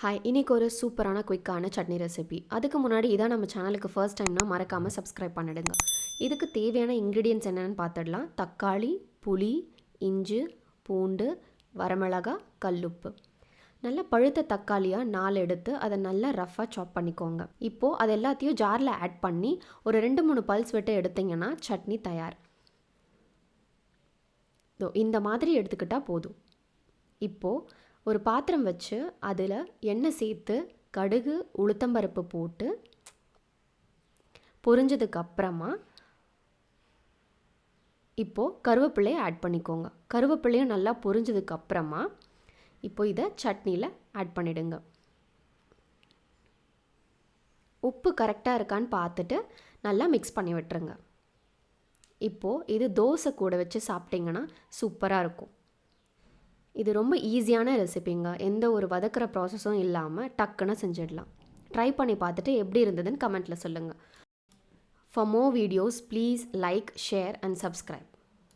Hi, இன்னைக்கு ஒரு சூப்பரான குயிக்கான சட்னி ரெசிபி. அதுக்கு முன்னாடி இதான் நம்ம சேனலுக்கு ஃபர்ஸ்ட் டைம்னா மறக்காமல் சப்ஸ்கிரைப் பண்ணிடுங்க. இதுக்கு தேவையான இன்க்ரீடியன்ட்ஸ் என்னென்னு பார்த்துடலாம். தக்காளி, புளி, இஞ்சி, பூண்டு, வரமிளகா, கல்லுப்பு. நல்லா பழுத்த தக்காளியாக 4 எடுத்து அதை நல்லா ரஃப்பாக சாப் பண்ணிக்கோங்க. இப்போது அது எல்லாத்தையும் ஜாரில் ஆட் பண்ணி ஒரு 2-3 பல்ஸ் விட்டு எடுத்திங்கன்னா சட்னி தயார். இந்த மாதிரி எடுத்துக்கிட்டால் போதும். இப்போது ஒரு பாத்திரம் வச்சு அதில் எண்ணெய் சேர்த்து கடுகு உளுத்தம்பருப்பு போட்டு பொரிஞ்சதுக்கப்புறமா இப்போது கருவேப்பிலையை ஆட் பண்ணிக்கோங்க. கருவேப்பிலையும் நல்லா பொரிஞ்சதுக்கப்புறமா இப்போ இதை சட்னியில் ஆட் பண்ணிவிடுங்க. உப்பு கரெக்டாக இருக்கான்னு பார்த்துட்டு நல்லா மிக்ஸ் பண்ணி விட்டுருங்க. இப்போது இது தோசை கூட வச்சு சாப்பிட்டிங்கன்னா சூப்பராக இருக்கும். இது ரொம்ப ஈஸியான ரெசிபிங்க. எந்த ஒரு வதக்கிற ப்ராசஸும் இல்லாமல் டக்குன்னு செஞ்சிடலாம். ட்ரை பண்ணி பார்த்துட்டு எப்படி இருந்ததுன்னு கமெண்ட்டில் சொல்லுங்கள். For more videos please like, share and subscribe.